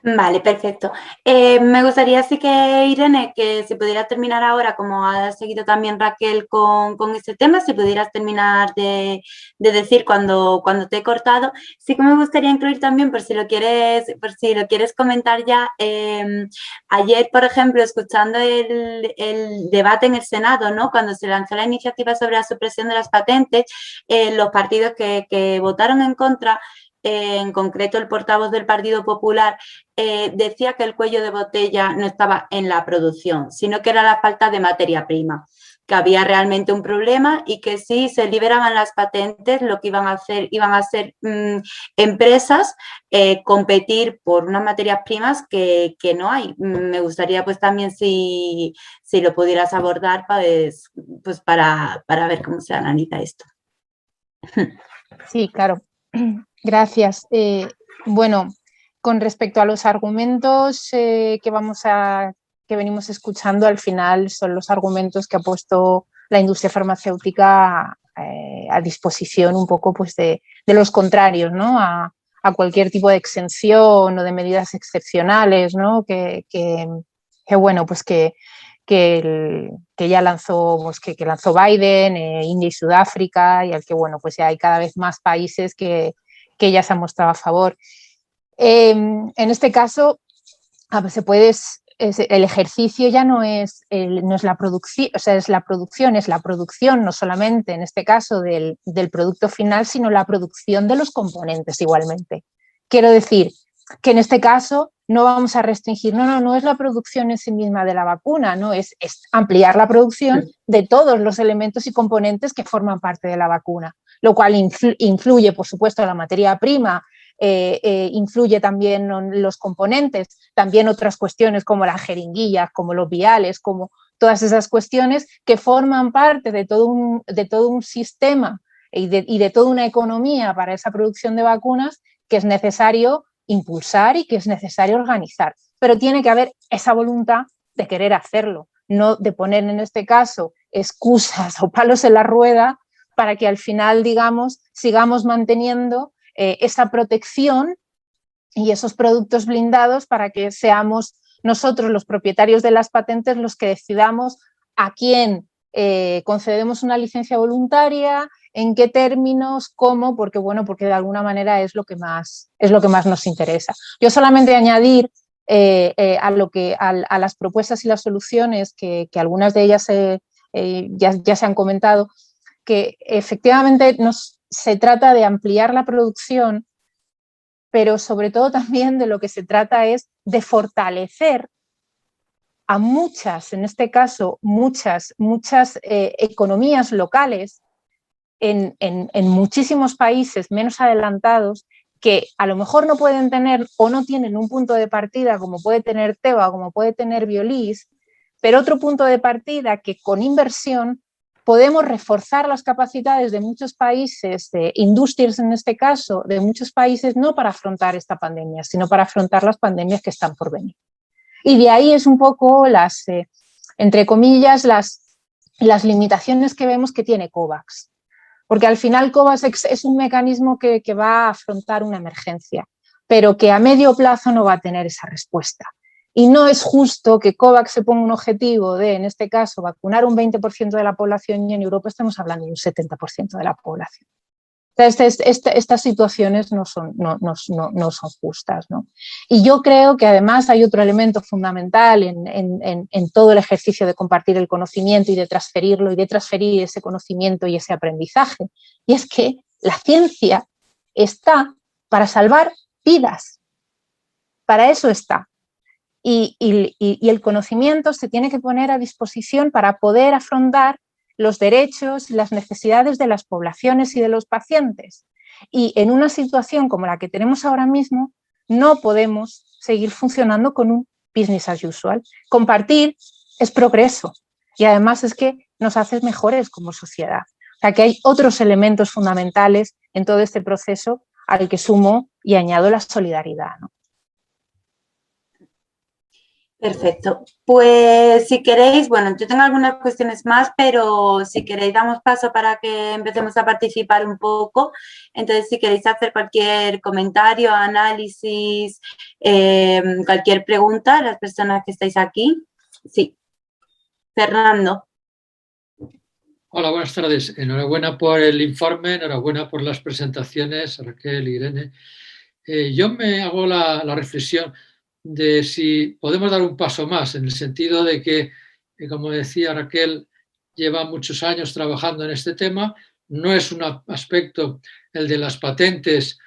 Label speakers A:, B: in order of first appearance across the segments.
A: Vale, perfecto. Me gustaría sí que, Irene, que si pudieras terminar ahora, como ha seguido también Raquel con este tema, si pudieras terminar de decir cuando te he cortado, sí que me gustaría incluir también, por si lo quieres comentar ya, ayer, por ejemplo, escuchando el debate en el Senado, ¿no? Cuando se lanzó la iniciativa sobre la supresión de las patentes, los partidos que votaron en contra, en concreto el portavoz del Partido Popular, decía que el cuello de botella no estaba en la producción, sino que era la falta de materia prima, que había realmente un problema y que si se liberaban las patentes, lo que iban a hacer empresas competir por unas materias primas que no hay. Me gustaría pues también si lo pudieras abordar pues para ver cómo se analiza esto.
B: Sí, claro. Gracias. Bueno, con respecto a los argumentos que venimos escuchando, al final son los argumentos que ha puesto la industria farmacéutica a disposición un poco pues de los contrarios, ¿no? A cualquier tipo de exención o de medidas excepcionales, ¿no? Bueno, pues que ya lanzó, pues que lanzó Biden, India y Sudáfrica, y al que, bueno, pues ya hay cada vez más países que ya se han mostrado a favor. En este caso, el ejercicio ya no es la producción, o sea, es la producción no solamente en este caso del producto final, sino la producción de los componentes igualmente. Quiero decir que en este caso no vamos a restringir, no es la producción en sí misma de la vacuna, no es ampliar la producción de todos los elementos y componentes que forman parte de la vacuna, lo cual influye, por supuesto, en la materia prima, influye también en los componentes, también otras cuestiones como las jeringuillas, como los viales, como todas esas cuestiones que forman parte de todo un sistema y de toda una economía para esa producción de vacunas que es necesario impulsar y que es necesario organizar. Pero tiene que haber esa voluntad de querer hacerlo, no de poner en este caso excusas o palos en la rueda para que al final, digamos, sigamos manteniendo esa protección y esos productos blindados para que seamos nosotros los propietarios de las patentes los que decidamos a quién concedemos una licencia voluntaria, en qué términos, cómo, porque bueno, porque de alguna manera es lo que más nos interesa. Yo solamente añadir a las propuestas y las soluciones que algunas de ellas ya se han comentado, que efectivamente se trata de ampliar la producción, pero sobre todo también de lo que se trata es de fortalecer a en este caso, muchas economías locales en muchísimos países menos adelantados que a lo mejor no pueden tener o no tienen un punto de partida como puede tener Teva, como puede tener Biolis, pero otro punto de partida que con inversión podemos reforzar las capacidades de muchos países, de industrias en este caso, de muchos países, no para afrontar esta pandemia, sino para afrontar las pandemias que están por venir. Y de ahí es un poco entre comillas, las limitaciones que vemos que tiene COVAX. Porque al final COVAX es un mecanismo que va a afrontar una emergencia, pero que a medio plazo no va a tener esa respuesta. Y no es justo que COVAX se ponga un objetivo de, en este caso, vacunar un 20% de la población y en Europa estamos hablando de un 70% de la población. Estas situaciones no son justas, ¿no? Y yo creo que además hay otro elemento fundamental en todo el ejercicio de compartir el conocimiento y de transferirlo y de transferir ese conocimiento y ese aprendizaje, y es que la ciencia está para salvar vidas, para eso está. Y el conocimiento se tiene que poner a disposición para poder afrontar los derechos y las necesidades de las poblaciones y de los pacientes. Y en una situación como la que tenemos ahora mismo, no podemos seguir funcionando con un business as usual. Compartir es progreso y además es que nos hace mejores como sociedad. O sea que hay otros elementos fundamentales en todo este proceso al que sumo y añado la solidaridad, ¿no?
A: Perfecto. Pues si queréis, bueno, yo tengo algunas cuestiones más, pero si queréis damos paso para que empecemos a participar un poco. Entonces, si queréis hacer cualquier comentario, análisis, cualquier pregunta, las personas que estáis aquí. Sí, Fernando.
C: Hola, buenas tardes. Enhorabuena por el informe, enhorabuena por las presentaciones, Raquel, Irene. Yo me hago la reflexión de si podemos dar un paso más, en el sentido de que, como decía Raquel, lleva muchos años trabajando en este tema. No es un aspecto el de las patentes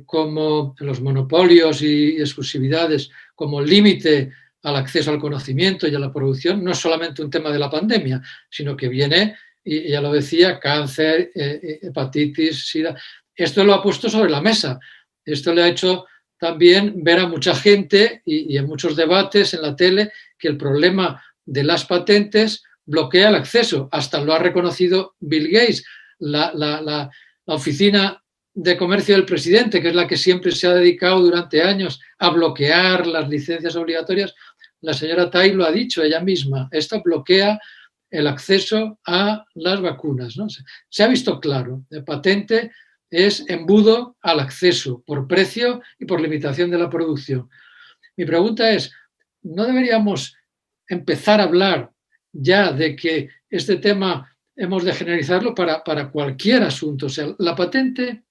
C: como los monopolios y exclusividades como límite al acceso al conocimiento y a la producción. No es solamente un tema de la pandemia, sino que viene, y ya lo decía, cáncer, hepatitis, sida. Esto lo ha puesto sobre la mesa. Esto le ha hecho también ver a mucha gente y en muchos debates en la tele que el problema de las patentes bloquea el acceso. Hasta lo ha reconocido Bill Gates. La oficina de comercio del presidente, que es la que siempre se ha dedicado durante años a bloquear las licencias obligatorias, la señora Tai lo ha dicho ella misma. Esto bloquea el acceso a las vacunas, ¿no? Se ha visto claro. La patente es embudo al acceso por precio y por limitación de la producción. Mi pregunta es, ¿no deberíamos empezar a hablar ya de que este tema hemos de generalizarlo para cualquier asunto? O sea, la patente,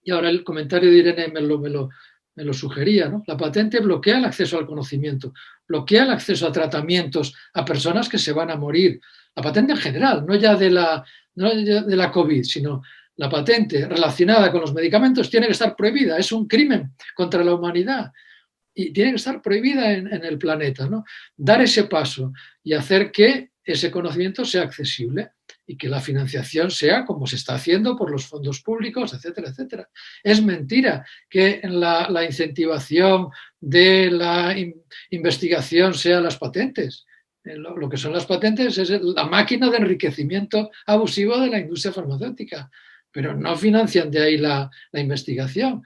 C: y ahora el comentario de Irene me lo sugería, ¿no? La patente bloquea el acceso al conocimiento, bloquea el acceso a tratamientos a personas que se van a morir. La patente en general, no ya de la COVID, sino la patente relacionada con los medicamentos tiene que estar prohibida. Es un crimen contra la humanidad y tiene que estar prohibida en el planeta, ¿no? Dar ese paso y hacer que ese conocimiento sea accesible y que la financiación sea como se está haciendo por los fondos públicos, etcétera, etcétera. Es mentira que la incentivación de la investigación sea las patentes. Lo que son las patentes es la máquina de enriquecimiento abusivo de la industria farmacéutica, pero no financian de ahí la investigación.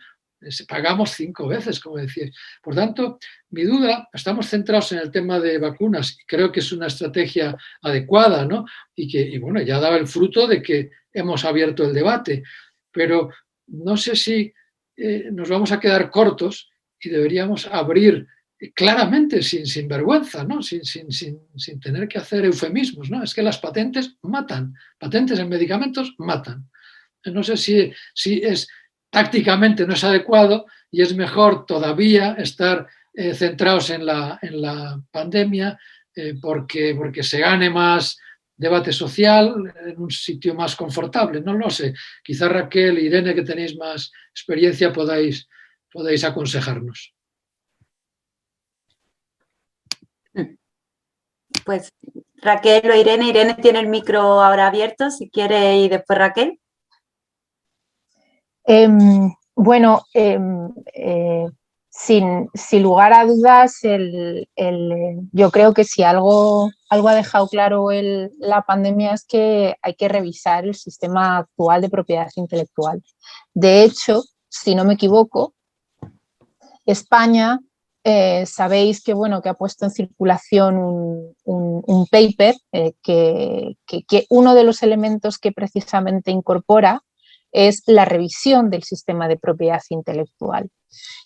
C: Pagamos 5 veces, como decía. Por tanto, mi duda, estamos centrados en el tema de vacunas y creo que es una estrategia adecuada, ¿no? Y bueno, ya ha dado el fruto de que hemos abierto el debate, pero no sé si nos vamos a quedar cortos y deberíamos abrir claramente, sin vergüenza, ¿no? Sin tener que hacer eufemismos, ¿no? Es que las patentes matan, patentes en medicamentos matan. No sé si es tácticamente no es adecuado y es mejor todavía estar centrados en la pandemia porque se gane más debate social en un sitio más confortable. No lo sé. Quizá Raquel, Irene, que tenéis más experiencia, podéis aconsejarnos.
A: Pues Raquel o Irene. Irene tiene el micro ahora abierto, si quiere, y después Raquel.
B: Bueno, sin lugar a dudas, yo creo que si algo ha dejado claro la pandemia es que hay que revisar el sistema actual de propiedad intelectual. De hecho, si no me equivoco, España, sabéis que, bueno, que ha puesto en circulación un paper que uno de los elementos que precisamente incorpora es la revisión del sistema de propiedad intelectual.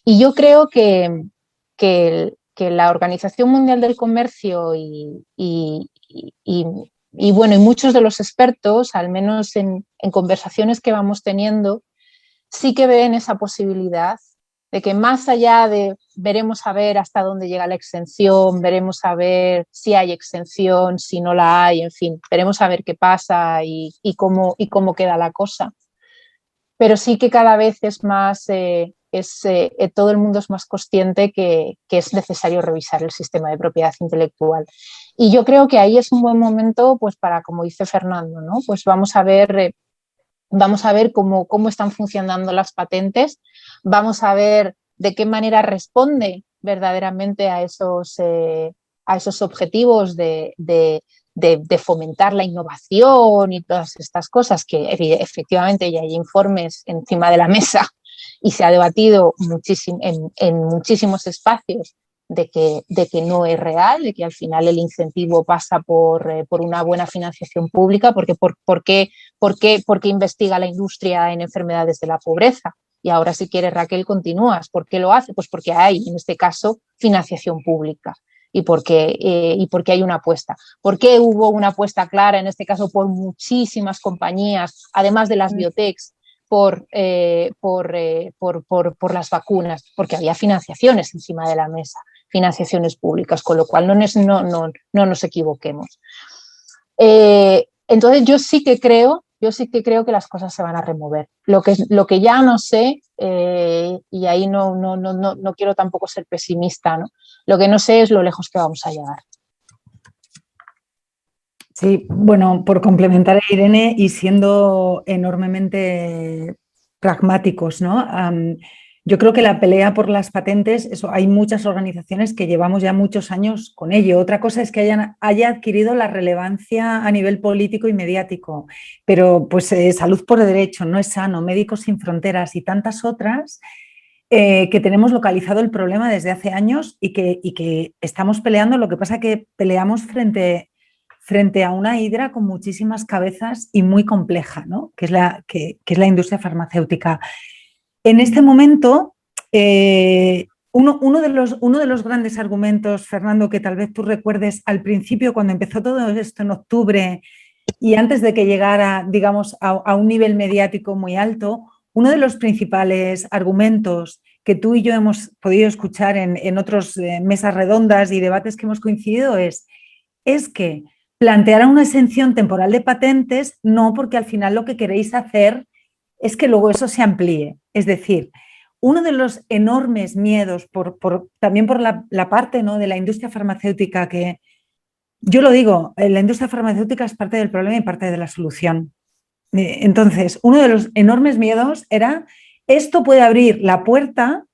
B: Y yo creo que la Organización Mundial del Comercio y muchos de los expertos, al menos en conversaciones que vamos teniendo, sí que ven esa posibilidad de que más allá de veremos a ver hasta dónde llega la exención, veremos a ver si hay exención, si no la hay, en fin, veremos a ver qué pasa y cómo queda la cosa. Pero sí que cada vez es más, todo el mundo es más consciente que es necesario revisar el sistema de propiedad intelectual. Y yo creo que ahí es un buen momento, pues para, como dice Fernando, ¿no? Pues vamos a ver cómo están funcionando las patentes, vamos a ver de qué manera responde verdaderamente a esos objetivos de fomentar la innovación y todas estas cosas, que efectivamente ya hay informes encima de la mesa y se ha debatido en muchísimos espacios de que no es real, de que al final el incentivo pasa por una buena financiación pública, porque ¿por qué investiga la industria en enfermedades de la pobreza? Y ahora, si quieres, Raquel, continúas. ¿Por qué lo hace? Pues porque hay, en este caso, financiación pública y porque hay una apuesta. ¿Por qué hubo una apuesta clara, en este caso, por muchísimas compañías, además de las biotechs, por las vacunas? Porque había financiaciones encima de la mesa, financiaciones públicas, con lo cual no nos equivoquemos. Entonces yo sí que creo que las cosas se van a remover. Lo que ya no sé, y ahí no quiero tampoco ser pesimista, ¿no? Lo que no sé es lo lejos que vamos a llegar.
D: Sí, bueno, por complementar a Irene y siendo enormemente pragmáticos, ¿no? Yo creo que la pelea por las patentes, eso, hay muchas organizaciones que llevamos ya muchos años con ello. Otra cosa es que haya adquirido la relevancia a nivel político y mediático, pero pues Salud por Derecho, No es Sano, Médicos Sin Fronteras y tantas otras que tenemos localizado el problema desde hace años y que estamos peleando. Lo que pasa es que peleamos frente a una hidra con muchísimas cabezas y muy compleja, ¿no? que es la industria farmacéutica. En este momento, uno de los grandes argumentos, Fernando, que tal vez tú recuerdes al principio, cuando empezó todo esto en octubre y antes de que llegara, digamos, a un nivel mediático muy alto, uno de los principales argumentos que tú y yo hemos podido escuchar en otras mesas redondas y debates que hemos coincidido es que plantear una exención temporal de patentes, no, porque al final lo que queréis hacer es que luego eso se amplíe. Es decir, uno de los enormes miedos, también por la parte, ¿no?, de la industria farmacéutica, que yo lo digo, la industria farmacéutica es parte del problema y parte de la solución. Entonces, uno de los enormes miedos era, esto puede abrir la puerta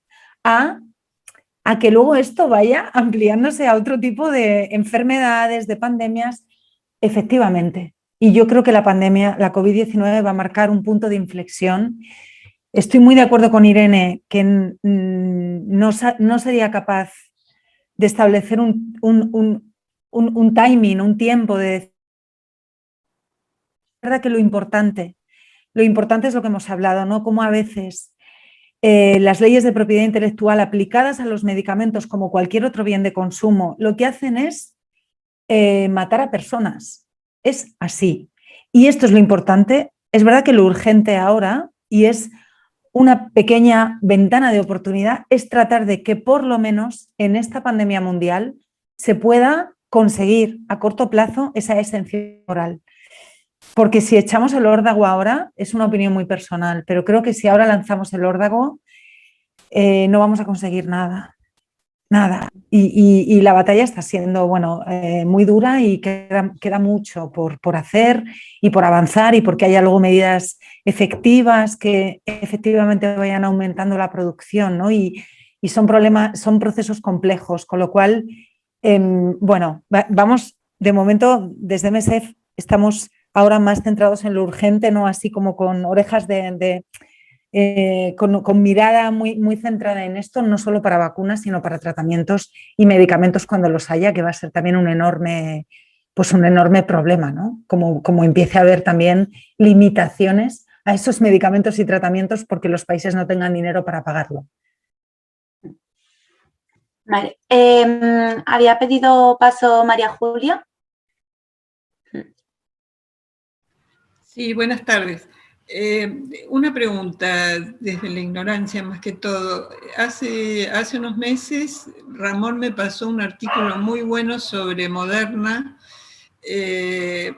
D: a que luego esto vaya ampliándose a otro tipo de enfermedades, de pandemias, efectivamente. Y yo creo que la pandemia, la COVID-19, va a marcar un punto de inflexión. Estoy muy de acuerdo con Irene que no sería capaz de establecer un timing, un tiempo de... Es verdad que lo importante es lo que hemos hablado, ¿no? Cómo a veces las leyes de propiedad intelectual aplicadas a los medicamentos como cualquier otro bien de consumo, lo que hacen es matar a personas. Es así. Y esto es lo importante. Es verdad que lo urgente ahora, y es una pequeña ventana de oportunidad, es tratar de que por lo menos en esta pandemia mundial se pueda conseguir a corto plazo esa exención moral. Porque si echamos el órdago ahora, es una opinión muy personal, pero creo que si ahora lanzamos el órdago, no vamos a conseguir nada. Nada. Y la batalla está siendo, bueno, muy dura y queda mucho por hacer y por avanzar y porque haya luego medidas efectivas que efectivamente vayan aumentando la producción, ¿no? Y son procesos complejos, con lo cual, bueno, vamos, de momento, desde MSF estamos ahora más centrados en lo urgente, ¿no? Así como con orejas con mirada muy centrada en esto, no solo para vacunas, sino para tratamientos y medicamentos cuando los haya, que va a ser también un enorme problema, ¿no? Como empiece a haber también limitaciones a esos medicamentos y tratamientos porque los países no tengan dinero para pagarlo.
A: Vale. Había pedido paso María Julia.
E: Sí, buenas tardes. Una pregunta desde la ignorancia más que todo. Hace unos meses Ramón me pasó un artículo muy bueno sobre Moderna que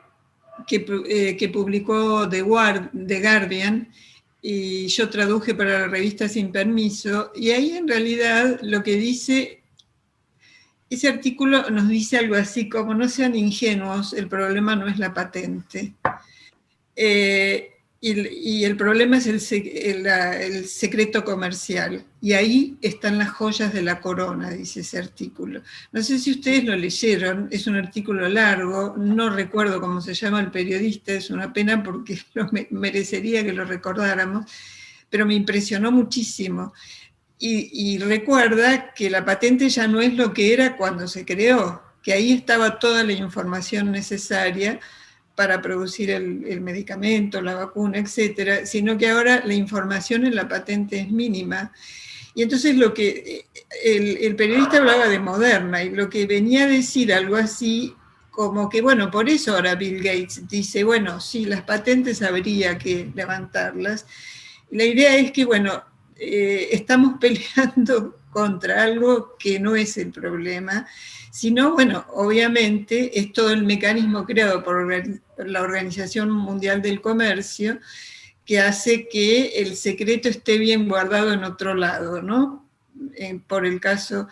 E: publicó The Guardian y yo traduje para la revista Sin Permiso, y ahí en realidad lo que dice, ese artículo nos dice algo así como: no sean ingenuos, el problema no es la patente. Y el problema es el secreto comercial. Y ahí están las joyas de la corona, dice ese artículo. No sé si ustedes lo leyeron, es un artículo largo, no recuerdo cómo se llama el periodista, es una pena porque merecería que lo recordáramos, pero me impresionó muchísimo. y recuerda que la patente ya no es lo que era cuando se creó, que ahí estaba toda la información necesaria para producir el medicamento, la vacuna, etcétera, sino que ahora la información en la patente es mínima. Y entonces lo que el periodista hablaba de Moderna, y lo que venía a decir algo así, como que, bueno, por eso ahora Bill Gates dice, bueno, sí, las patentes habría que levantarlas. La idea es que, bueno, estamos peleando contra algo que no es el problema, sino, bueno, obviamente es todo el mecanismo creado por la Organización Mundial del Comercio que hace que el secreto esté bien guardado en otro lado, ¿no? Por el caso.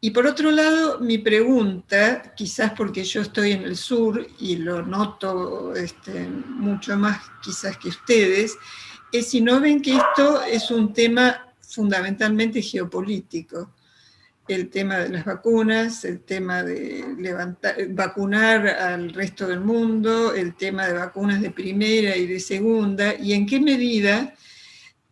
E: Y por otro lado, mi pregunta, quizás porque yo estoy en el sur y lo noto mucho más quizás que ustedes, es si no ven que esto es un tema fundamentalmente geopolítico. El tema de las vacunas, el tema de vacunar al resto del mundo, el tema de vacunas de primera y de segunda, y en qué medida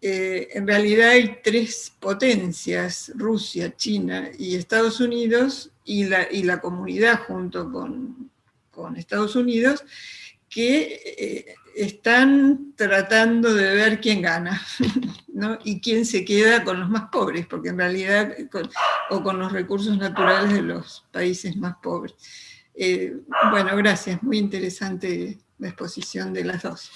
E: en realidad hay tres potencias, Rusia, China y Estados Unidos, y la comunidad junto con Estados Unidos, que están tratando de ver quién gana, ¿no? Y quién se queda con los más pobres, porque en realidad, o con los recursos naturales de los países más pobres. Bueno, gracias, muy interesante la exposición de las dos.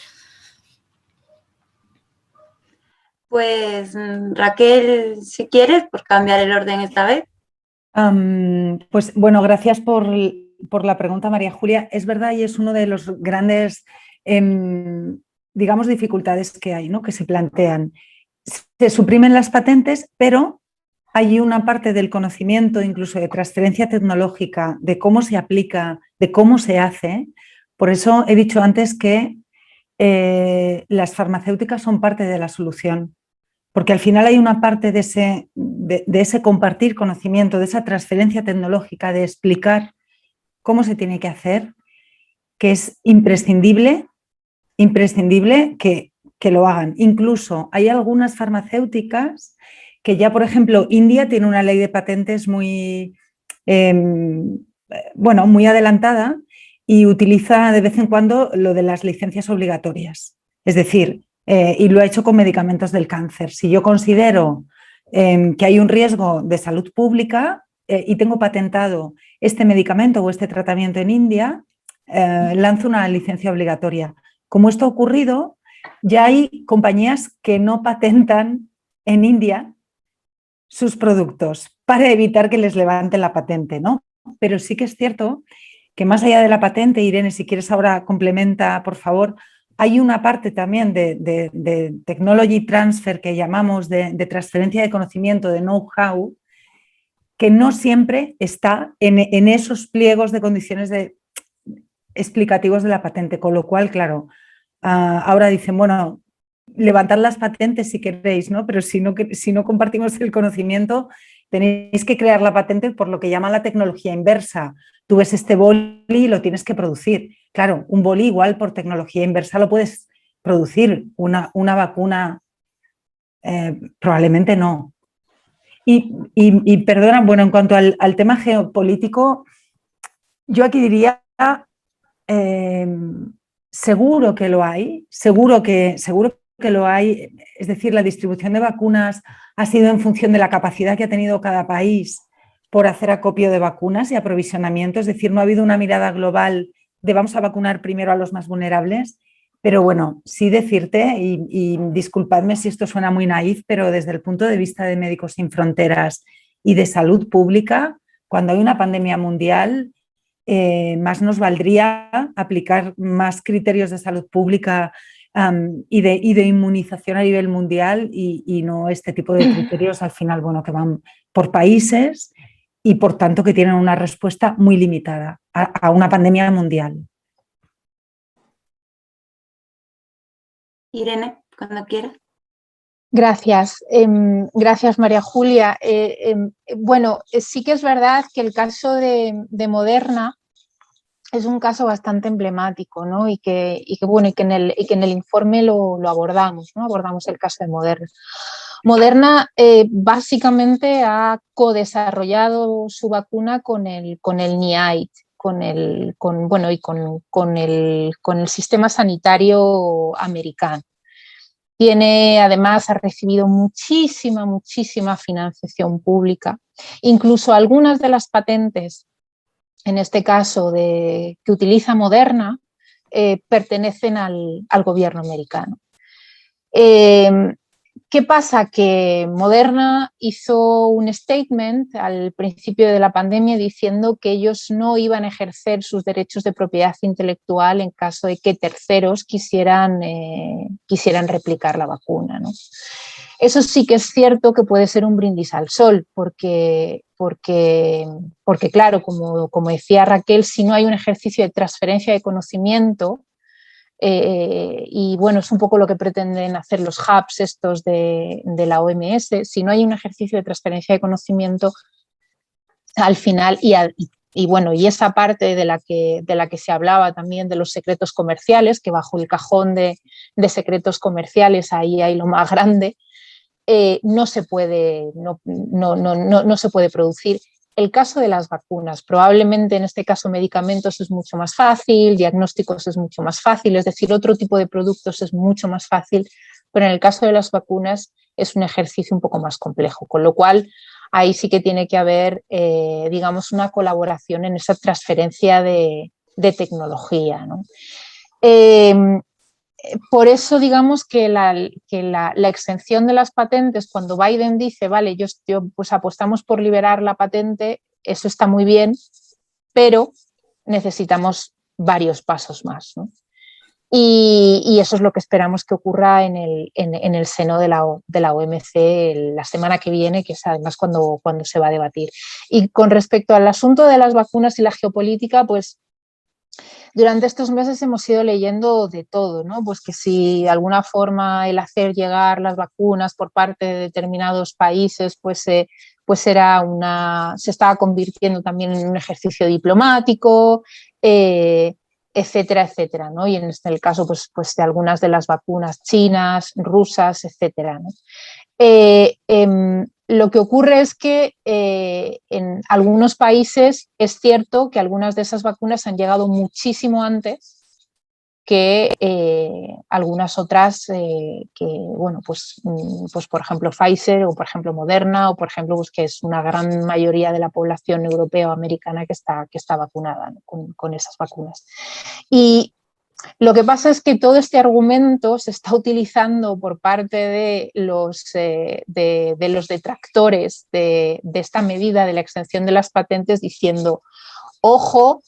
A: Pues Raquel, si quieres, por cambiar el orden esta vez.
D: Pues bueno, gracias por la pregunta, María Julia. Es verdad y es uno de los grandes, digamos, dificultades que hay, ¿no? Que se plantean. Se suprimen las patentes, pero hay una parte del conocimiento, incluso de transferencia tecnológica, de cómo se aplica, de cómo se hace. Por eso he dicho antes que las farmacéuticas son parte de la solución. Porque al final hay una parte de ese compartir conocimiento, de esa transferencia tecnológica, de explicar cómo se tiene que hacer, que es imprescindible que lo hagan. Incluso hay algunas farmacéuticas que ya, por ejemplo, India tiene una ley de patentes muy adelantada y utiliza de vez en cuando lo de las licencias obligatorias. Es decir, y lo ha hecho con medicamentos del cáncer. Si yo considero que hay un riesgo de salud pública y tengo patentado este medicamento o este tratamiento en India, lanzo una licencia obligatoria. Como esto ha ocurrido, ya hay compañías que no patentan en India sus productos para evitar que les levanten la patente, ¿no? Pero sí que es cierto que más allá de la patente, Irene, si quieres ahora complementa, por favor, hay una parte también de technology transfer que llamamos de transferencia de conocimiento, de know-how, que no siempre está en esos pliegos de condiciones explicativos de la patente, con lo cual, claro, ahora dicen, bueno, levantad las patentes si queréis, ¿no? Pero si no compartimos el conocimiento, tenéis que crear la patente por lo que llaman la tecnología inversa. Tú ves este boli y lo tienes que producir. Claro, un boli igual por tecnología inversa lo puedes producir, una vacuna probablemente no. Y perdona, bueno, en cuanto al tema geopolítico, yo aquí diría, seguro que lo hay, seguro que lo hay, es decir, la distribución de vacunas ha sido en función de la capacidad que ha tenido cada país por hacer acopio de vacunas y aprovisionamiento, es decir, no ha habido una mirada global de vamos a vacunar primero a los más vulnerables, pero bueno, sí decirte, y disculpadme si esto suena muy naif, pero desde el punto de vista de Médicos Sin Fronteras y de salud pública, cuando hay una pandemia mundial, más nos valdría aplicar más criterios de salud pública y de inmunización a nivel mundial y no este tipo de criterios al final, bueno, que van por países y por tanto que tienen una respuesta muy limitada a una pandemia mundial.
A: Irene, cuando quieras.
B: Gracias, gracias María Julia. Bueno, sí que es verdad que el caso de Moderna es un caso bastante emblemático, ¿no? Y que en el informe lo abordamos, ¿no? Abordamos el caso de Moderna. Moderna básicamente ha codesarrollado su vacuna con el NIAID, con el sistema sanitario americano. Además, ha recibido muchísima financiación pública. Incluso algunas de las patentes, en este caso que utiliza Moderna, pertenecen al gobierno americano. ¿Qué pasa? Que Moderna hizo un statement al principio de la pandemia diciendo que ellos no iban a ejercer sus derechos de propiedad intelectual en caso de que terceros quisieran replicar la vacuna, ¿no? Eso sí que es cierto que puede ser un brindis al sol, porque claro, como decía Raquel, si no hay un ejercicio de transferencia de conocimiento, y bueno, es un poco lo que pretenden hacer los hubs estos de la OMS, si no hay un ejercicio de transferencia de conocimiento, al final, y esa parte de la que se hablaba también de los secretos comerciales, que bajo el cajón de secretos comerciales ahí hay lo más grande, no se puede producir. El caso de las vacunas, probablemente en este caso medicamentos es mucho más fácil, diagnósticos es mucho más fácil, es decir, otro tipo de productos es mucho más fácil, pero en el caso de las vacunas es un ejercicio un poco más complejo, con lo cual ahí sí que tiene que haber, digamos, una colaboración en esa transferencia de tecnología, ¿no? Por eso, digamos que la exención de las patentes, cuando Biden dice, vale, yo pues apostamos por liberar la patente, eso está muy bien, pero necesitamos varios pasos más, ¿no? Y eso es lo que esperamos que ocurra en el seno de la OMC la semana que viene, que es además cuando se va a debatir. Y con respecto al asunto de las vacunas y la geopolítica, pues durante estos meses hemos ido leyendo de todo, ¿no? Pues que si de alguna forma el hacer llegar las vacunas por parte de determinados países, se estaba convirtiendo también en un ejercicio diplomático, etcétera, etcétera, ¿no? Y en el caso, pues de algunas de las vacunas chinas, rusas, etcétera, ¿no? Lo que ocurre es que en algunos países es cierto que algunas de esas vacunas han llegado muchísimo antes que algunas otras pues por ejemplo Pfizer o por ejemplo Moderna o por ejemplo pues que es una gran mayoría de la población europea o americana que está vacunada, ¿no? con esas vacunas. Y lo que pasa es que todo este argumento se está utilizando por parte de los detractores de esta medida de la exención de las patentes diciendo, ojo,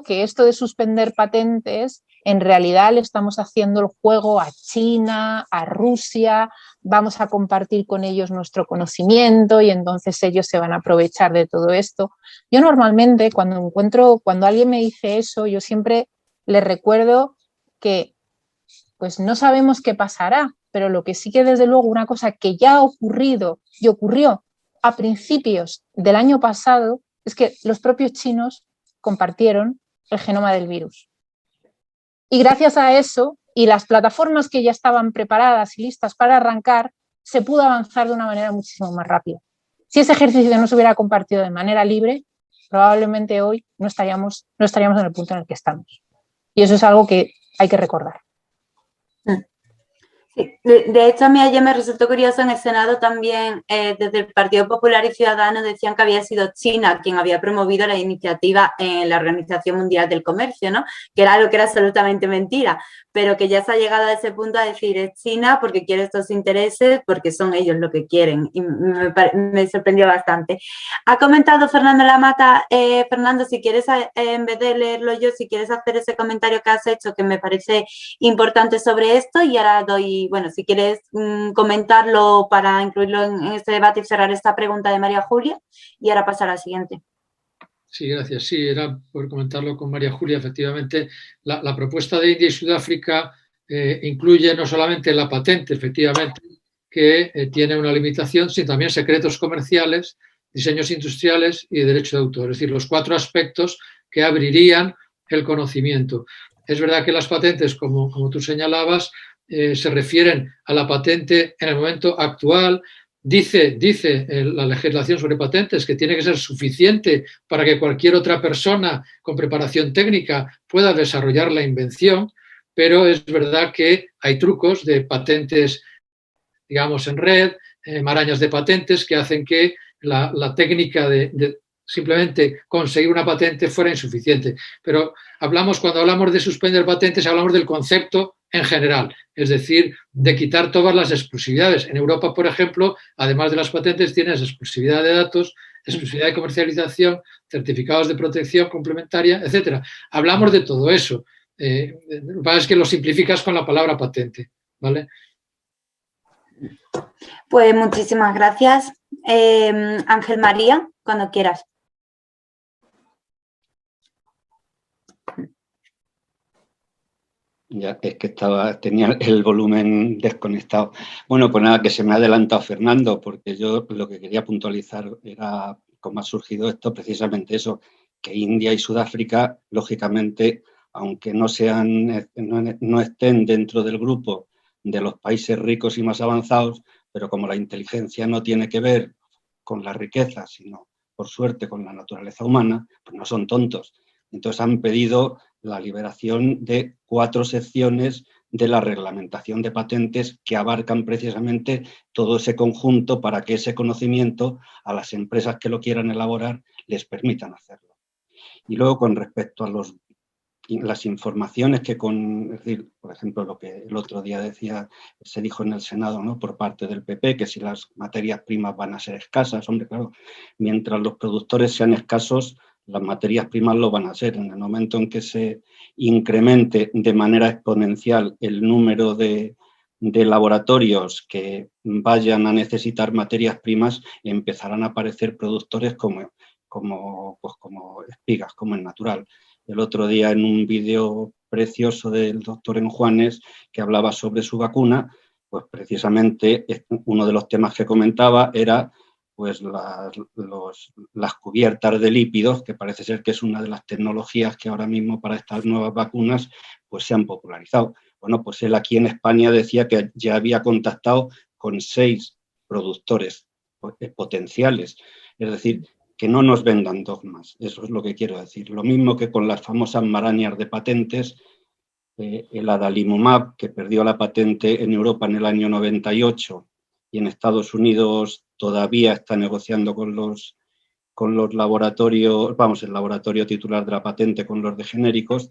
B: que esto de suspender patentes en realidad le estamos haciendo el juego a China, a Rusia, vamos a compartir con ellos nuestro conocimiento y entonces ellos se van a aprovechar de todo esto. Yo normalmente cuando alguien me dice eso, yo siempre les recuerdo que pues no sabemos qué pasará, pero lo que sí que desde luego una cosa que ya ha ocurrido y ocurrió a principios del año pasado es que los propios chinos compartieron el genoma del virus. Y gracias a eso y las plataformas que ya estaban preparadas y listas para arrancar, se pudo avanzar de una manera muchísimo más rápida. Si ese ejercicio no se hubiera compartido de manera libre, probablemente hoy no estaríamos en el punto en el que estamos. Y eso es algo que hay que recordar.
A: Sí. De hecho, a mí ayer me resultó curioso, en el Senado también, desde el Partido Popular y Ciudadanos decían que había sido China quien había promovido la iniciativa en la Organización Mundial del Comercio, ¿no? Que era algo que era absolutamente mentira, pero que ya se ha llegado a ese punto a decir es China porque quiere estos intereses, porque son ellos lo que quieren, y me sorprendió bastante. Ha comentado Fernando Lamata, Fernando, si quieres, en vez de leerlo yo, si quieres hacer ese comentario que has hecho, que me parece importante sobre esto, y ahora bueno, si quieres comentarlo para incluirlo en este debate y cerrar esta pregunta de María Julia, y ahora pasar a la siguiente.
C: Sí, gracias. Sí, era por comentarlo con María Julia. Efectivamente, la propuesta de India y Sudáfrica incluye no solamente la patente, efectivamente, que tiene una limitación, sino también secretos comerciales, diseños industriales y derecho de autor. Es decir, los 4 aspectos que abrirían el conocimiento. Es verdad que las patentes, como tú señalabas, se refieren a la patente en el momento actual. Dice la legislación sobre patentes que tiene que ser suficiente para que cualquier otra persona con preparación técnica pueda desarrollar la invención, pero es verdad que hay trucos de patentes, digamos, en red, marañas de patentes que hacen que la técnica de simplemente conseguir una patente fuera insuficiente. Pero cuando hablamos de suspender patentes, hablamos del concepto en general, es decir, de quitar todas las exclusividades. En Europa, por ejemplo, además de las patentes, tienes exclusividad de datos, exclusividad de comercialización, certificados de protección complementaria, etcétera. Hablamos de todo eso. Lo que pasa es que lo simplificas con la palabra patente, ¿vale?
A: Pues muchísimas gracias. Ángel María, cuando quieras.
F: Ya es que tenía el volumen desconectado. Bueno, pues nada, que se me ha adelantado Fernando, porque yo lo que quería puntualizar era cómo ha surgido esto, precisamente eso, que India y Sudáfrica, lógicamente, aunque no estén dentro del grupo de los países ricos y más avanzados, pero como la inteligencia no tiene que ver con la riqueza, sino, por suerte, con la naturaleza humana, pues no son tontos. Entonces han pedido la liberación de 4 secciones de la reglamentación de patentes que abarcan precisamente todo ese conjunto para que ese conocimiento a las empresas que lo quieran elaborar les permitan hacerlo. Y luego, con respecto a las informaciones que es decir, por ejemplo, lo que el otro día se dijo en el Senado, ¿no?, por parte del PP, que si las materias primas van a ser escasas, hombre, claro, mientras los productores sean escasos, las materias primas lo van a ser. En el momento en que se incremente de manera exponencial el número de laboratorios que vayan a necesitar materias primas, empezarán a aparecer productores como espigas, como es natural. El otro día, en un vídeo precioso del doctor Enjuanes que hablaba sobre su vacuna, pues precisamente uno de los temas que comentaba era pues las cubiertas de lípidos, que parece ser que es una de las tecnologías que ahora mismo para estas nuevas vacunas pues se han popularizado. Bueno, pues él aquí en España decía que ya había contactado con 6 productores potenciales. Es decir, que no nos vendan dogmas, eso es lo que quiero decir. Lo mismo que con las famosas marañas de patentes, el adalimumab, que perdió la patente en Europa en el año 98 y en Estados Unidos todavía está negociando con los laboratorios, el laboratorio titular de la patente con los de genéricos,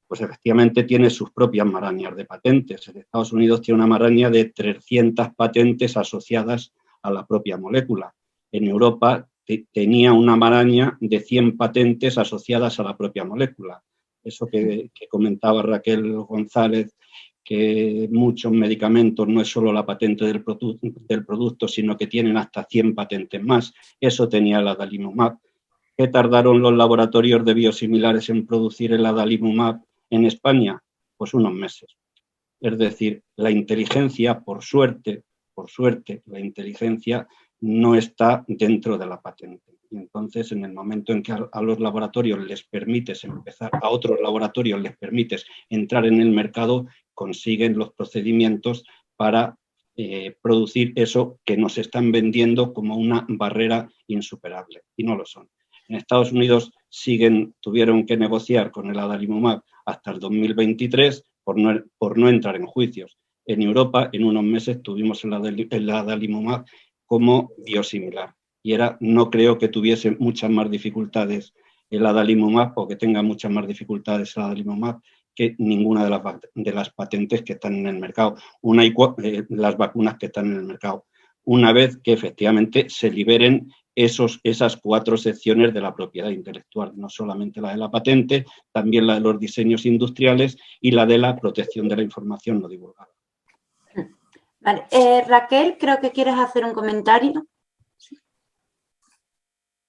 F: pues efectivamente tiene sus propias marañas de patentes. En Estados Unidos tiene una maraña de 300 patentes asociadas a la propia molécula. En Europa tenía una maraña de 100 patentes asociadas a la propia molécula. Eso que comentaba Raquel González, que muchos medicamentos no es solo la patente del producto, sino que tienen hasta 100 patentes más. Eso tenía el adalimumab. ¿Qué tardaron los laboratorios de biosimilares en producir el adalimumab en España? Pues unos meses. Es decir, la inteligencia, por suerte, la inteligencia no está dentro de la patente. Y entonces, en el momento en que a los laboratorios les permites a otros laboratorios les permites entrar en el mercado, consiguen los procedimientos para producir eso que nos están vendiendo como una barrera insuperable, y no lo son. En Estados Unidos tuvieron que negociar con el adalimumab hasta el 2023 por no entrar en juicios. En Europa, en unos meses, tuvimos el adalimumab como biosimilar. Y no creo que tuviese muchas más dificultades el adalimumab o que tenga muchas más dificultades el adalimumab que ninguna de las patentes que están en el mercado, las vacunas que están en el mercado. Una vez que efectivamente se liberen esas 4 secciones de la propiedad intelectual, no solamente la de la patente, también la de los diseños industriales y la de la protección de la información no divulgada.
A: Vale. Raquel, creo que quieres hacer un comentario.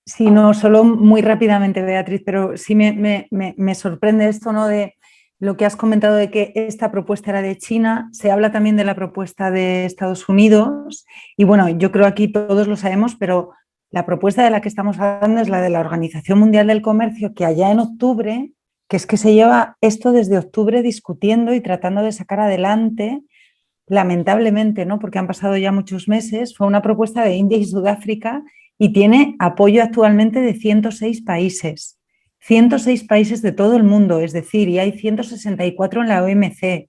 D: Sí, no, solo muy rápidamente, Beatriz, pero sí me sorprende esto, ¿no?, de lo que has comentado de que esta propuesta era de China. Se habla también de la propuesta de Estados Unidos y bueno, yo creo aquí todos lo sabemos, pero la propuesta de la que estamos hablando es la de la Organización Mundial del Comercio, que allá en octubre, que es que se lleva esto desde octubre discutiendo y tratando de sacar adelante lamentablemente, ¿no? Porque han pasado ya muchos meses, fue una propuesta de India y Sudáfrica y tiene apoyo actualmente de 106 países. 106 países de todo el mundo, es decir, y hay 164 en la OMC.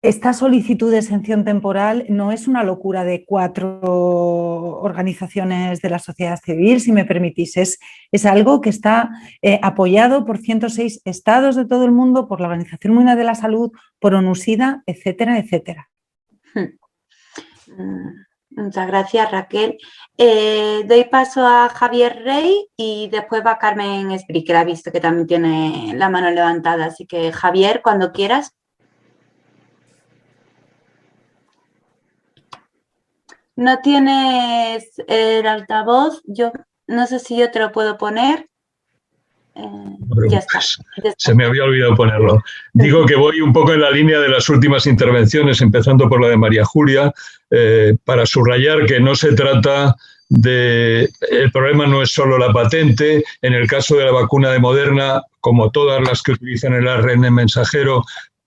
D: Esta solicitud de exención temporal no es una locura de 4 organizaciones de la sociedad civil, si me permitís. Es algo que está apoyado por 106 estados de todo el mundo, por la Organización Mundial de la Salud, por ONU-SIDA, etcétera, etcétera.
A: Muchas gracias, Raquel. Doy paso a Javier Rey y después va Carmen Esprí, que la ha visto que también tiene la mano levantada. Así que, Javier, cuando quieras. No tienes el altavoz, yo no sé si yo te lo puedo poner. Ya está.
G: Se me había olvidado ponerlo. Digo que voy un poco en la línea de las últimas intervenciones, empezando por la de María Julia, para subrayar que no se trata de... El problema no es solo la patente. En el caso de la vacuna de Moderna, como todas las que utilizan el ARN mensajero,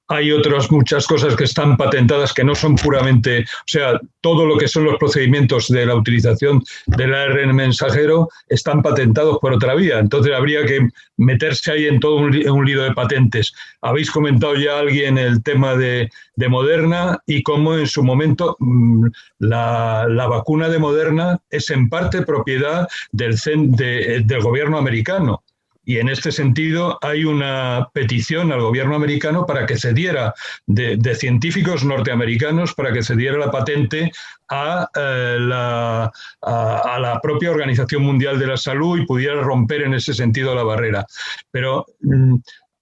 G: hay otras muchas cosas que están patentadas que no son puramente, o sea, todo lo que son los procedimientos de la utilización del ARN mensajero están patentados por otra vía. Entonces habría que meterse ahí en todo un lío de patentes. Habéis comentado ya alguien el tema de Moderna y cómo en su momento la vacuna de Moderna es en parte propiedad del gobierno americano. Y en este sentido hay una petición al gobierno americano para que cediera, de científicos norteamericanos, para que cediera la patente a la propia Organización Mundial de la Salud y pudiera romper en ese sentido la barrera. Pero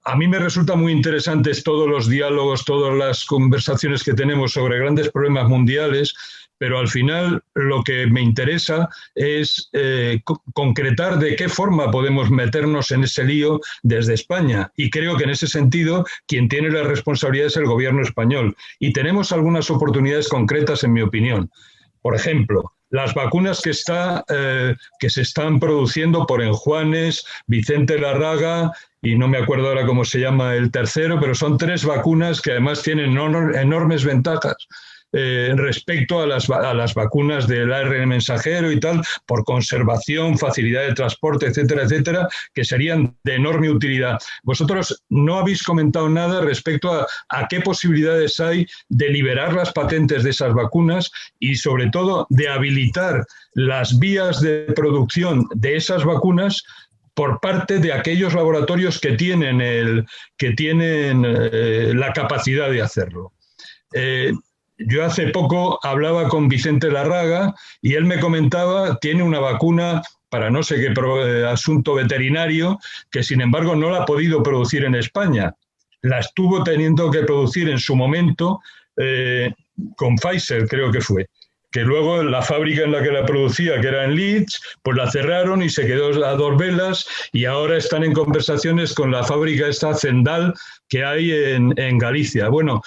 G: a mí me resulta muy interesantes todos los diálogos, todas las conversaciones que tenemos sobre grandes problemas mundiales, pero al final lo que me interesa es concretar de qué forma podemos meternos en ese lío desde España. Y creo que en ese sentido quien tiene la responsabilidad es el gobierno español. Y tenemos algunas oportunidades concretas, en mi opinión. Por ejemplo, las vacunas que se están produciendo por Enjuanes, Vicente Larraga y no me acuerdo ahora cómo se llama el tercero, pero son 3 vacunas que además tienen enormes ventajas respecto a las vacunas del ARN mensajero y tal, por conservación, facilidad de transporte, etcétera, etcétera, que serían de enorme utilidad. Vosotros no habéis comentado nada respecto a qué posibilidades hay de liberar las patentes de esas vacunas y, sobre todo, de habilitar las vías de producción de esas vacunas por parte de aquellos laboratorios que tienen la capacidad de hacerlo. Yo hace poco hablaba con Vicente Larraga y él me comentaba, tiene una vacuna para no sé qué asunto veterinario, que sin embargo no la ha podido producir en España. La estuvo teniendo que producir en su momento con Pfizer, creo que fue. Que luego la fábrica en la que la producía, que era en Leeds, pues la cerraron y se quedó a 2 velas y ahora están en conversaciones con la fábrica esta Zendal que hay en Galicia. Bueno,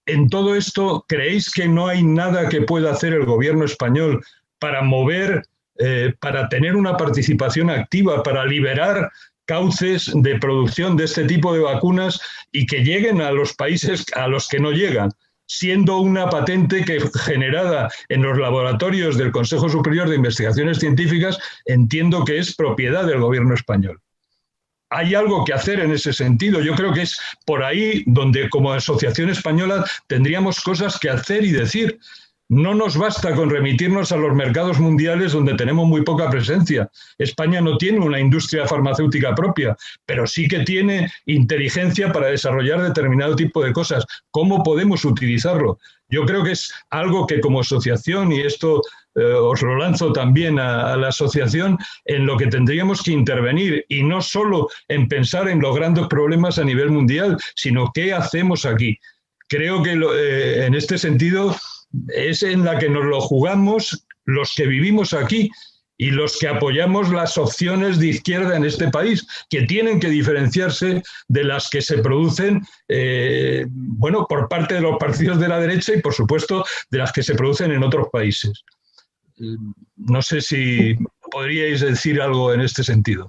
G: en todo esto, ¿creéis que no hay nada que pueda hacer el gobierno español para mover, para tener una participación activa, para liberar cauces de producción de este tipo de vacunas y que lleguen a los países a los que no llegan, siendo una patente que generada en los laboratorios del Consejo Superior de Investigaciones Científicas, entiendo que es propiedad del gobierno español? Hay algo que hacer en ese sentido. Yo creo que es por ahí donde como Asociación Española tendríamos cosas que hacer y decir. No nos basta con remitirnos a los mercados mundiales donde tenemos muy poca presencia. España no tiene una industria farmacéutica propia, pero sí que tiene inteligencia para desarrollar determinado tipo de cosas. ¿Cómo podemos utilizarlo? Yo creo que es algo que como asociación, y esto os lo lanzo también a la asociación, en lo que tendríamos que intervenir, y no solo en pensar en los grandes problemas a nivel mundial, sino qué hacemos aquí. Creo que en este sentido es en la que nos lo jugamos los que vivimos aquí y los que apoyamos las opciones de izquierda en este país, que tienen que diferenciarse de las que se producen por parte de los partidos de la derecha y, por supuesto, de las que se producen en otros países. No sé si podríais decir algo en este sentido.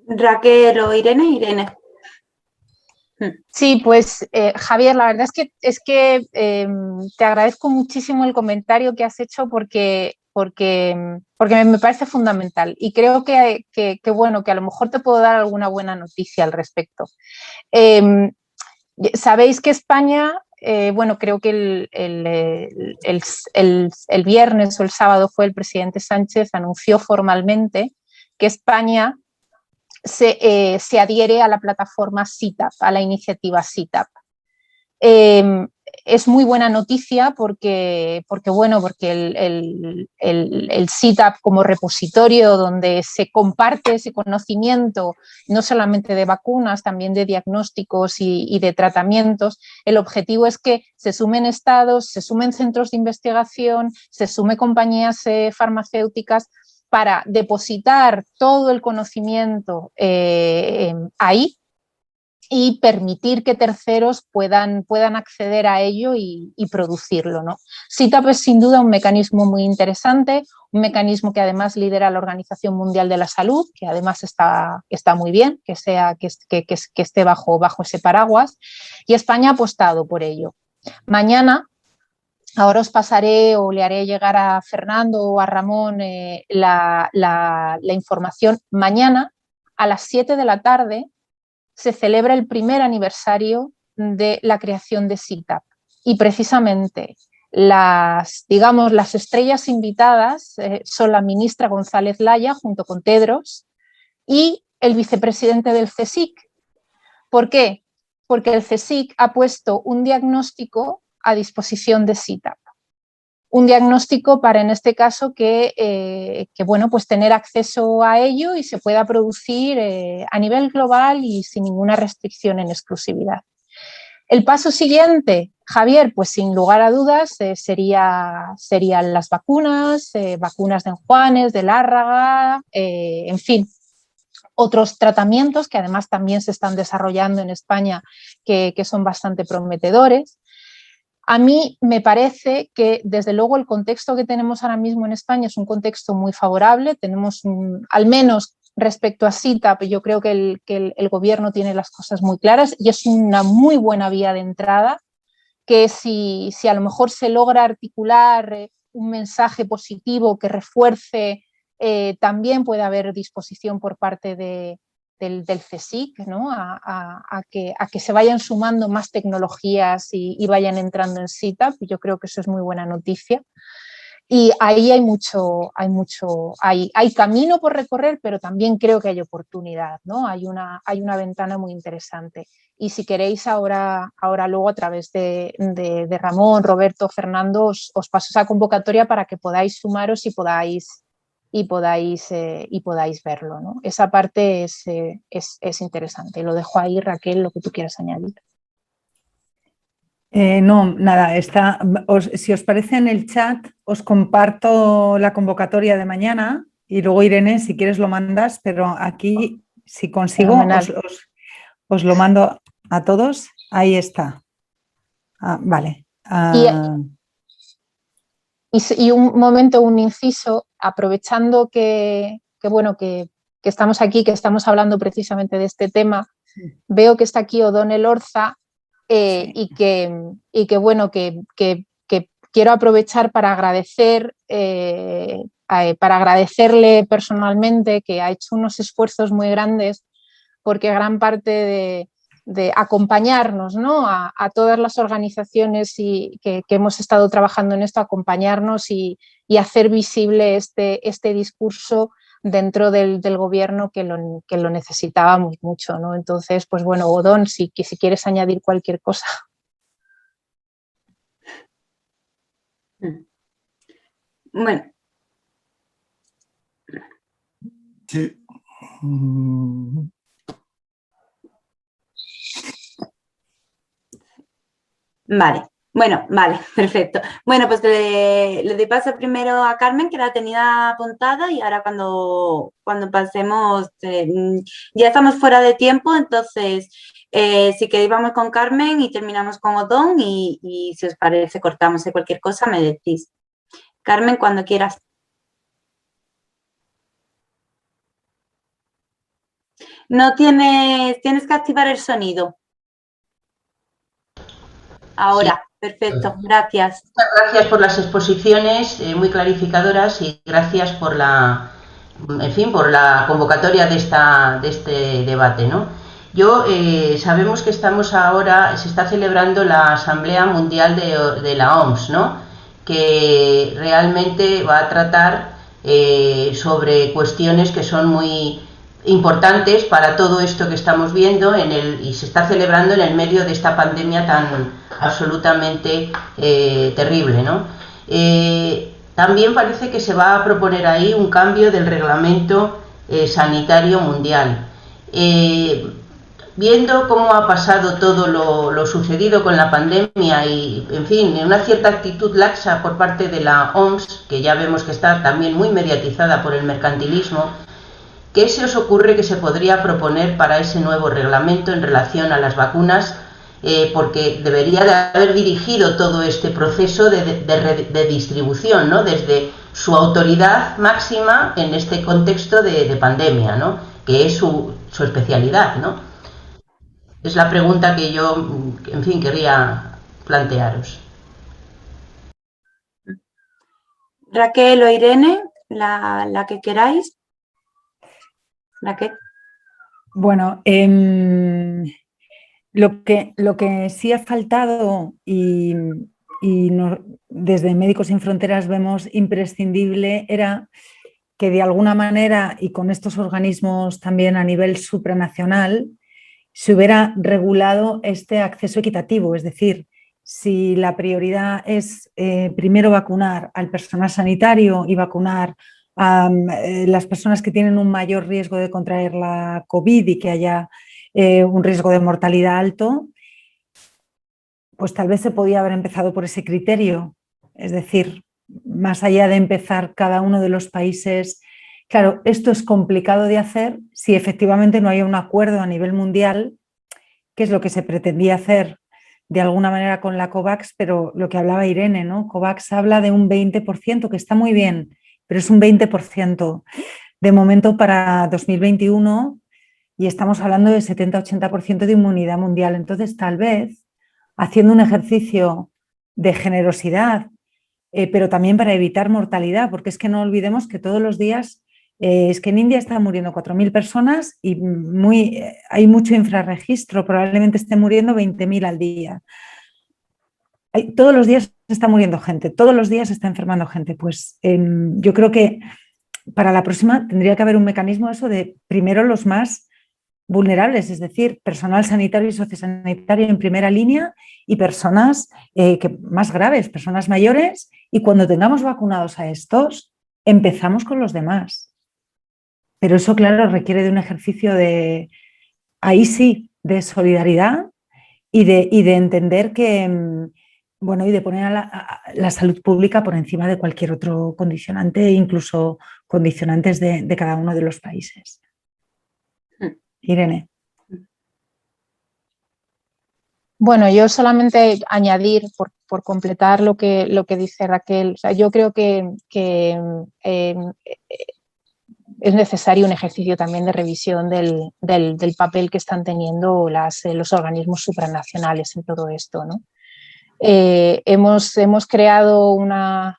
A: Raquel o Irene.
B: Sí, pues Javier, la verdad es que te agradezco muchísimo el comentario que has hecho porque me parece fundamental y creo bueno, que a lo mejor te puedo dar alguna buena noticia al respecto. Sabéis que España, bueno, creo que el viernes o el sábado fue el presidente Sánchez anunció formalmente que España se adhiere a la plataforma SITAP, a la iniciativa SITAP. Es muy buena noticia porque el SITAP como repositorio donde se comparte ese conocimiento, no solamente de vacunas, también de diagnósticos y de tratamientos, el objetivo es que se sumen estados, se sumen centros de investigación, se sumen compañías farmacéuticas para depositar todo el conocimiento ahí y permitir que terceros puedan acceder a ello y producirlo, ¿no? SITAP es sin duda un mecanismo muy interesante, un mecanismo que además lidera la Organización Mundial de la Salud, que además está muy bien que esté bajo ese paraguas, y España ha apostado por ello. Mañana, ahora os pasaré o le haré llegar a Fernando o a Ramón la información. Mañana a las 7 de la tarde se celebra el primer aniversario de la creación de SITAP y precisamente las estrellas invitadas son la ministra González Laya junto con Tedros y el vicepresidente del CSIC. ¿Por qué? Porque el CSIC ha puesto un diagnóstico a disposición de SITAP. Un diagnóstico para, en este caso, bueno, pues tener acceso a ello y se pueda producir a nivel global y sin ninguna restricción en exclusividad. El paso siguiente, Javier, pues sin lugar a dudas serían las vacunas, vacunas de enjuanes, de Lárraga, en fin, otros tratamientos que además también se están desarrollando en España que son bastante prometedores. A mí me parece que, desde luego, el contexto que tenemos ahora mismo en España es un contexto muy favorable. Tenemos, al menos respecto a SITAP, yo creo que el gobierno tiene las cosas muy claras y es una muy buena vía de entrada que si a lo mejor se logra articular un mensaje positivo que refuerce, también puede haber disposición por parte del CSIC, ¿no? a que se vayan sumando más tecnologías y vayan entrando en SITAP. Yo creo que eso es muy buena noticia. Y ahí hay camino por recorrer, pero también creo que hay oportunidad, ¿no? Hay una ventana muy interesante. Y si queréis, ahora luego a través de Ramón, Roberto, Fernando, os paso esa convocatoria para que podáis sumaros y podáis verlo, ¿no? Esa parte es interesante. Lo dejo ahí, Raquel, lo que tú quieras añadir.
D: No, nada, si os parece en el chat, os comparto la convocatoria de mañana y luego Irene, si quieres lo mandas, pero aquí, si consigo, os lo mando a todos. Ahí está. Vale.
B: Y un momento, un inciso, aprovechando que estamos aquí, que estamos hablando precisamente de este tema, veo que está aquí O'Donnell Orza sí. y que bueno, que quiero aprovechar para agradecerle personalmente, que ha hecho unos esfuerzos muy grandes porque gran parte de acompañarnos, ¿no? a todas las organizaciones que hemos estado trabajando en esto, acompañarnos y hacer visible este discurso dentro del gobierno que lo necesitábamos mucho, ¿no? Entonces, pues bueno, Odón, si quieres añadir cualquier cosa.
A: Bueno.
H: Sí.
A: Vale, bueno, vale, perfecto. Bueno, pues le doy paso primero a Carmen, que la tenía apuntada, y ahora cuando pasemos, ya estamos fuera de tiempo, entonces si queréis vamos con Carmen y terminamos con Odón y si os parece cortamos de cualquier cosa me decís. Carmen, cuando quieras. No tienes que activar el sonido. Ahora, perfecto, gracias.
I: Muchas gracias por las exposiciones muy clarificadoras y gracias por en fin, por la convocatoria de este debate, ¿no? Sabemos que estamos ahora, se está celebrando la Asamblea Mundial de la OMS, ¿no? Que realmente va a tratar sobre cuestiones que son muy importantes para todo esto que estamos viendo y se está celebrando en el medio de esta pandemia tan absolutamente terrible, ¿no? También parece que se va a proponer ahí un cambio del reglamento sanitario mundial. Viendo cómo ha pasado todo lo sucedido con la pandemia y, en fin, una cierta actitud laxa por parte de la OMS, que ya vemos que está también muy mediatizada por el mercantilismo, ¿qué se os ocurre que se podría proponer para ese nuevo reglamento en relación a las vacunas? Porque debería de haber dirigido todo este proceso de distribución, ¿no? Desde su autoridad máxima en este contexto de pandemia, ¿no? Que es su especialidad, ¿no? Es la pregunta que yo, en fin, quería plantearos.
A: Raquel o Irene, la que queráis. Raquel.
D: Bueno, lo que sí ha faltado desde Médicos Sin Fronteras vemos imprescindible era que de alguna manera y con estos organismos también a nivel supranacional se hubiera regulado este acceso equitativo, es decir, si la prioridad es primero vacunar al personal sanitario y vacunar a las personas que tienen un mayor riesgo de contraer la COVID y que haya un riesgo de mortalidad alto, pues tal vez se podía haber empezado por ese criterio. Es decir, más allá de empezar cada uno de los países. Claro, esto es complicado de hacer si efectivamente no hay un acuerdo a nivel mundial, que es lo que se pretendía hacer de alguna manera con la COVAX, pero lo que hablaba Irene, ¿no? COVAX habla de un 20%, que está muy bien, pero es un 20% de momento para 2021 y estamos hablando de 70-80% de inmunidad mundial. Entonces, tal vez, haciendo un ejercicio de generosidad, pero también para evitar mortalidad, porque es que no olvidemos que todos los días, es que en India están muriendo 4.000 personas y hay mucho infrarregistro, probablemente estén muriendo 20.000 al día. Todos los días está muriendo gente, todos los días está enfermando gente. Pues yo creo que para la próxima tendría que haber un mecanismo eso de primero los más vulnerables, es decir, personal sanitario y sociosanitario en primera línea y personas más graves, personas mayores, y cuando tengamos vacunados a estos, empezamos con los demás. Pero eso, claro, requiere de un ejercicio ahí sí, de solidaridad y de entender que, bueno, y de poner a la salud pública por encima de cualquier otro condicionante, incluso condicionantes de cada uno de los países. Irene.
B: Bueno, yo solamente añadir, por completar lo que dice Raquel, o sea, yo creo que es necesario un ejercicio también de revisión del papel que están teniendo los organismos supranacionales en todo esto, ¿no? Hemos creado una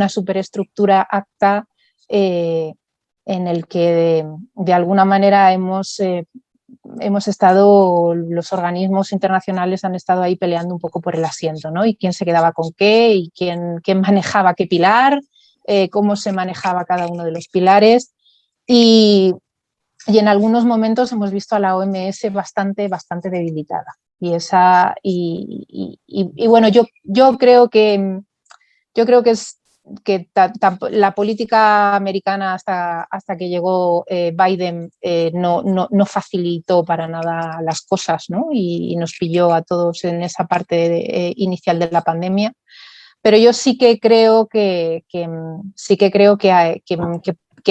B: superestructura ACTA en el que de alguna manera hemos estado, los organismos internacionales han estado ahí peleando un poco por el asiento, ¿no? Y quién se quedaba con qué y quién manejaba qué pilar, cómo se manejaba cada uno de los pilares y en algunos momentos hemos visto a la OMS bastante debilitada. Y bueno, yo creo que la política americana hasta que llegó Biden no facilitó para nada las cosas, ¿no? Y nos pilló a todos en esa parte inicial de la pandemia. Pero yo sí que creo que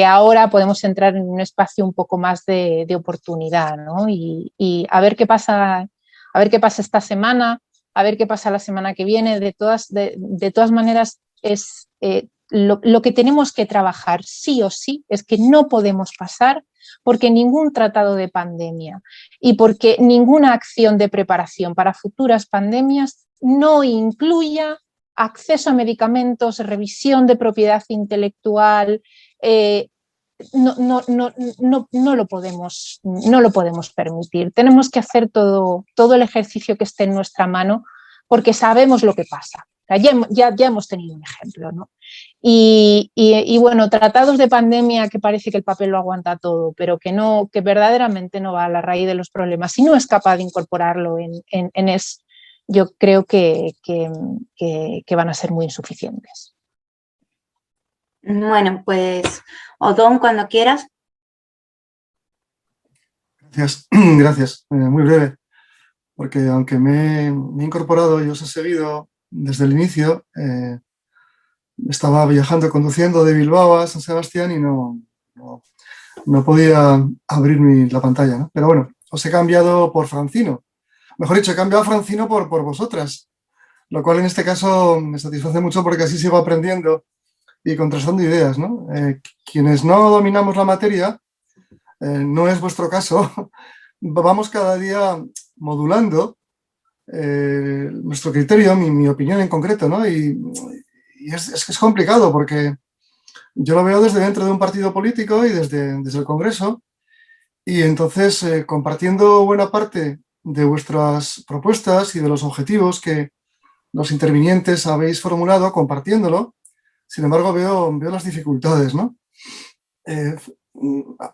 B: ahora podemos entrar en un espacio un poco más de oportunidad, ¿no? Y a ver qué pasa esta semana, a ver qué pasa la semana que viene. De todas maneras, lo que tenemos que trabajar sí o sí es que no podemos pasar porque ningún tratado de pandemia y porque ninguna acción de preparación para futuras pandemias no incluya acceso a medicamentos, revisión de propiedad intelectual. No lo podemos permitir. Tenemos que hacer todo el ejercicio que esté en nuestra mano porque sabemos lo que pasa. Ya hemos tenido un ejemplo, ¿no? Y bueno, tratados de pandemia que parece que el papel lo aguanta todo, pero que verdaderamente no va a la raíz de los problemas. Si no es capaz de incorporarlo yo creo que van a ser muy insuficientes.
A: Bueno, pues Odón, cuando quieras.
H: Gracias. Muy breve, porque aunque me he incorporado y os he seguido desde el inicio, estaba viajando, conduciendo de Bilbao a San Sebastián y no podía abrir la pantalla, ¿no? Pero bueno, os he cambiado por Francino. Mejor dicho, he cambiado a Francino por vosotras, lo cual en este caso me satisface mucho porque así sigo aprendiendo y contrastando ideas, ¿no? Quienes no dominamos la materia, no es vuestro caso, vamos cada día modulando nuestro criterio, mi opinión en concreto, ¿no? Y es complicado porque yo lo veo desde dentro de un partido político y desde el Congreso, y entonces compartiendo buena parte de vuestras propuestas y de los objetivos que los intervinientes habéis formulado, compartiéndolo, sin embargo veo las dificultades, ¿no?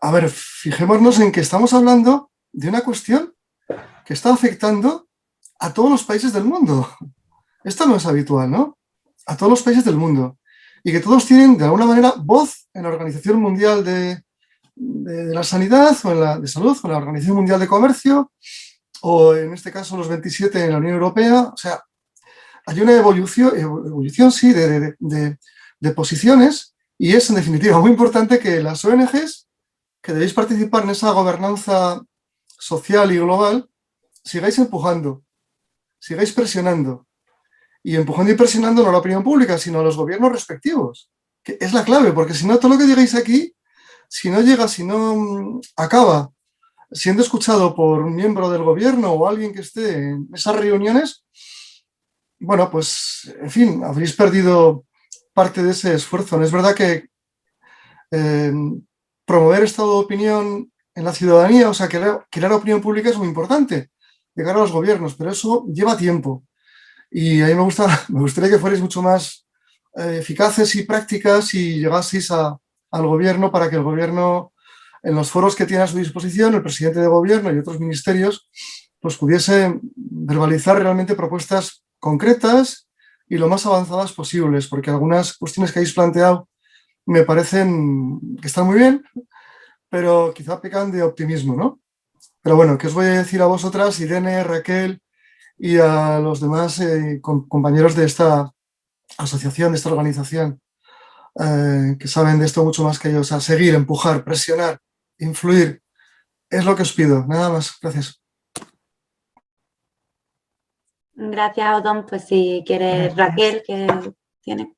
H: A ver, fijémonos en que estamos hablando de una cuestión que está afectando a todos los países del mundo. Esto no es habitual, ¿no? A todos los países del mundo. Y que todos tienen, de alguna manera, voz en la Organización Mundial de la Sanidad, o en la de Salud, o en la Organización Mundial de Comercio, o en este caso los 27 en la Unión Europea. O sea, hay una evolución sí, de posiciones, y es, en definitiva, muy importante que las ONGs, que debéis participar en esa gobernanza social y global, sigáis empujando, sigáis presionando. Y empujando y presionando no a la opinión pública, sino a los gobiernos respectivos, que es la clave, porque si no, todo lo que digáis aquí, si no acaba siendo escuchado por un miembro del gobierno o alguien que esté en esas reuniones, bueno, pues, en fin, habréis perdido parte de ese esfuerzo. No es verdad que promover estado de opinión en la ciudadanía, o sea, crear opinión pública es muy importante de cara a los gobiernos, pero eso lleva tiempo. Y a mí me gustaría que fuerais mucho más eficaces y prácticas y llegaseis al gobierno para que el gobierno, en los foros que tiene a su disposición, el presidente de gobierno y otros ministerios, pues pudiese verbalizar realmente propuestas concretas y lo más avanzadas posibles, porque algunas cuestiones que habéis planteado me parecen que están muy bien, pero quizá pecan de optimismo, ¿no? Pero bueno, ¿qué os voy a decir a vosotras, Irene, Raquel y a los demás compañeros de esta asociación, de esta organización, que saben de esto mucho más que yo? O sea, seguir, empujar, presionar, influir, es lo que os pido. Nada más, gracias.
A: Gracias, Odón. Pues si quieres, Raquel, que tiene.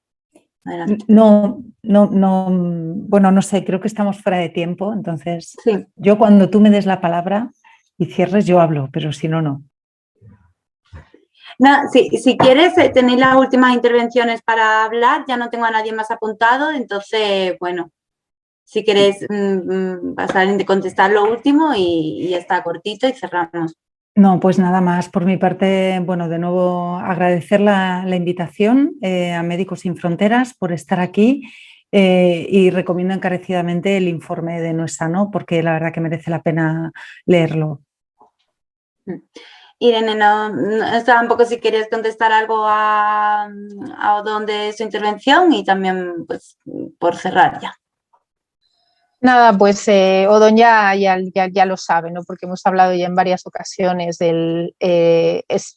A: Adelante.
D: Bueno, no sé, creo que estamos fuera de tiempo, entonces
A: Sí.
D: yo cuando tú me des la palabra y cierres, yo hablo, pero si no, no.
A: No, si quieres, tenéis las últimas intervenciones para hablar, ya no tengo a nadie más apuntado, entonces, bueno, si queréis pasar a contestar lo último y ya está cortito y cerramos.
D: No, pues nada más. Por mi parte, bueno, de nuevo agradecer la invitación a Médicos Sin Fronteras por estar aquí y recomiendo encarecidamente el informe de Nuestra, ¿no? Porque la verdad que merece la pena leerlo.
A: Irene, no tampoco si querías contestar algo a Odón de su intervención y también pues por cerrar ya.
B: Nada, pues Odón ya lo sabe, ¿no? Porque hemos hablado ya en varias ocasiones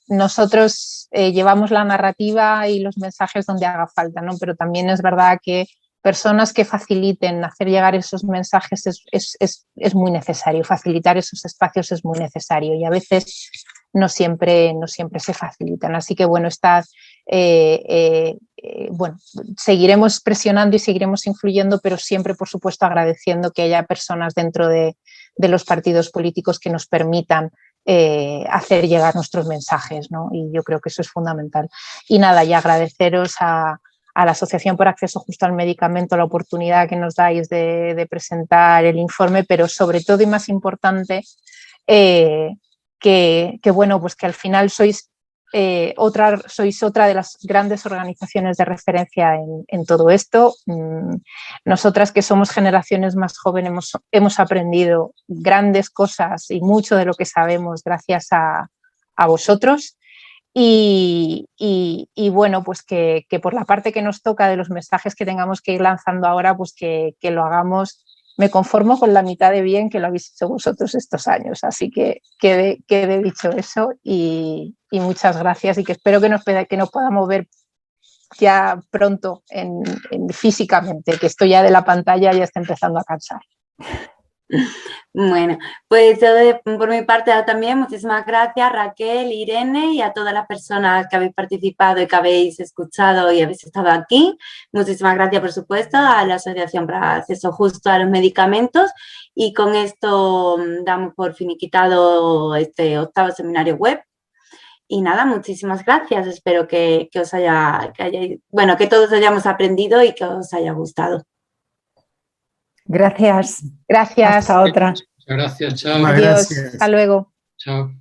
B: nosotros llevamos la narrativa y los mensajes donde haga falta, ¿no? Pero también es verdad que personas que faciliten hacer llegar esos mensajes es muy necesario, facilitar esos espacios es muy necesario y a veces no siempre se facilitan. Así que bueno, bueno, seguiremos presionando y seguiremos influyendo, pero siempre, por supuesto, agradeciendo que haya personas dentro de los partidos políticos que nos permitan hacer llegar nuestros mensajes, ¿no? Y yo creo que eso es fundamental. Y nada, y agradeceros a la Asociación por Acceso Justo al Medicamento la oportunidad que nos dais de presentar el informe, pero sobre todo y más importante, que bueno, pues que al final sois otra de las grandes organizaciones de referencia en todo esto. Nosotras, que somos generaciones más jóvenes, hemos aprendido grandes cosas y mucho de lo que sabemos gracias a vosotros. Y bueno, pues que por la parte que nos toca de los mensajes que tengamos que ir lanzando ahora, pues que lo hagamos. Me conformo con la mitad de bien que lo habéis hecho vosotros estos años, así que quede dicho eso y muchas gracias, y que espero que nos podamos ver ya pronto físicamente, que esto ya de la pantalla ya está empezando a cansar.
A: Bueno, pues yo por mi parte también muchísimas gracias, Raquel, Irene, y a todas las personas que habéis participado y que habéis escuchado y habéis estado aquí. Muchísimas gracias, por supuesto, a la Asociación para Acceso Justo a los Medicamentos, y con esto damos por finiquitado este 8º seminario web. Y nada, muchísimas gracias. Espero que todos hayamos aprendido y que os haya gustado.
D: Gracias.
B: Gracias.
D: Hasta otra.
C: Gracias, chao.
B: Adiós. Hasta luego.
C: Chao.